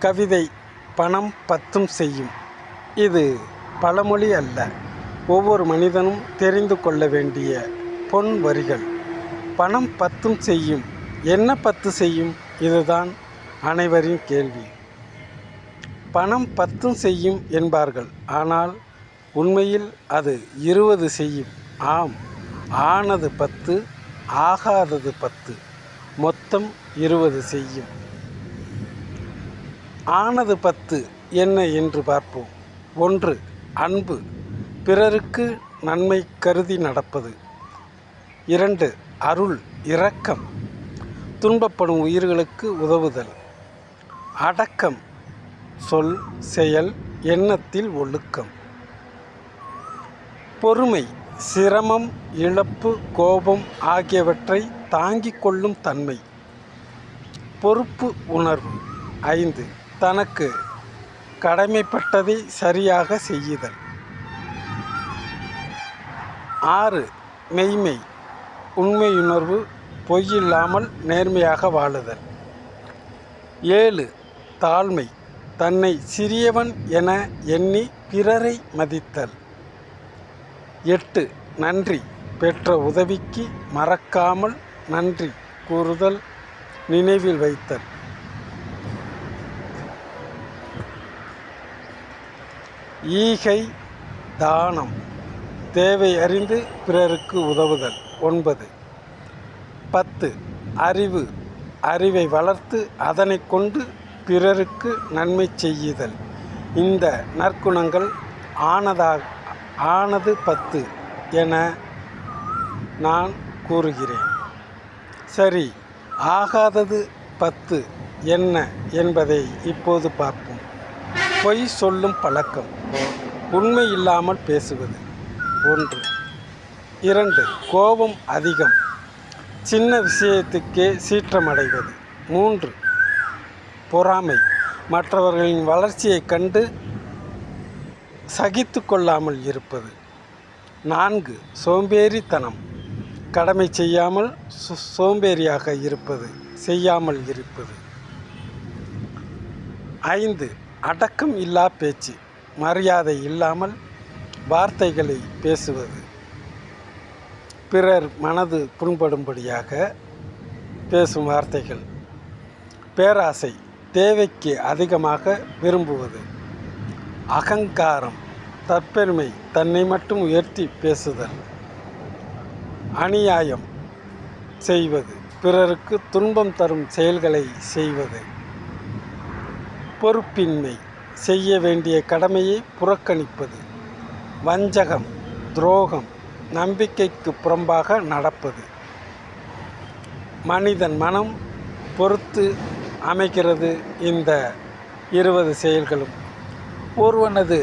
கவிதை பணம் பத்தும் செய்யும். இது பழமொழி அல்ல, ஒவ்வொரு மனிதனும் தெரிந்து கொள்ள வேண்டிய பொன் வரிகள். பணம் பத்தும் செய்யும். என்ன 10 செய்யும்? இதுதான் அனைவரின் கேள்வி. பணம் 10 செய்யும் என்பார்கள், ஆனால் உண்மையில் அது 20 செய்யும். ஆம், ஆனது 10, ஆகாதது 10, மொத்தம் 20 செய்யும். ஆனது 10 என்ன என்று பார்ப்போம். 1. அன்பு, பிறருக்கு நன்மை கருதி நடப்பது. 2. அருள், இரக்கம், துன்பப்படும் உயிர்களுக்கு உதவுதல். அடக்கம், சொல், செயல், எண்ணத்தில் ஒழுக்கம். பொறுமை, சிரமம், இழப்பு, கோபம் ஆகியவற்றை தாங்கிக் கொள்ளும் தன்மை. பொறுப்பு உணர்வு. 5. தனக்கு கடமைப்பட்டதை சரியாக செய்யுதல். 6. மெய்மை, உண்மையுணர்வு, பொய்யில்லாமல் நேர்மையாக வாழுதல். 7. தாழ்மை, தன்னை சிறியவன் என எண்ணி பிறரை மதித்தல். 8. நன்றி, பெற்ற உதவிக்கு மறக்காமல் நன்றி கூறுதல், நினைவில் வைத்தல். ஈகை, தானம், தேவை அறிந்து பிறருக்கு உதவுதல். 9. 10. அறிவு, அறிவை வளர்த்து அதனை கொண்டு பிறருக்கு நன்மை செய்யுதல். இந்த நற்குணங்கள் ஆனது 10 என நான் கூறுகிறேன். சரி, ஆகாதது 10 என்ன என்பதை இப்போது பார்ப்போம். பொய் சொல்லும் பழக்கம், உண்மை இல்லாமல் பேசுவது. 1. 2. கோபம் அதிகம், சின்ன விஷயத்துக்கே சீற்றமடைவது. 3. பொறாமை, மற்றவர்களின் வளர்ச்சியை கண்டு சகித்து கொள்ளாமல் இருப்பது. 4. சோம்பேறித்தனம், கடமை செய்யாமல் சோம்பேறியாக இருப்பது, செய்யாமல் இருப்பது. 5. அடக்கம் இல்லா பேச்சு, மரியாதை இல்லாமல் வார்த்தைகளை பேசுவது, பிறர் மனது புண்படும்படியாக பேசும் வார்த்தைகள். பேராசை, தேவைக்கு அதிகமாக விரும்புவது. அகங்காரம், தற்பெருமை, தன்னை மட்டும் உயர்த்தி பேசுதல். அநியாயம் செய்வது, பிறருக்கு துன்பம் தரும் செயல்களை செய்வது. பொறுப்பின்மை, செய்ய வேண்டிய கடமையை புறக்கணிப்பது. வஞ்சகம், துரோகம், நம்பிக்கைக்கு புறம்பாக நடப்பது. மனிதன் மனம் பொறுத்து அமைகிறது இந்த 20 செயல்களும். ஒருவனது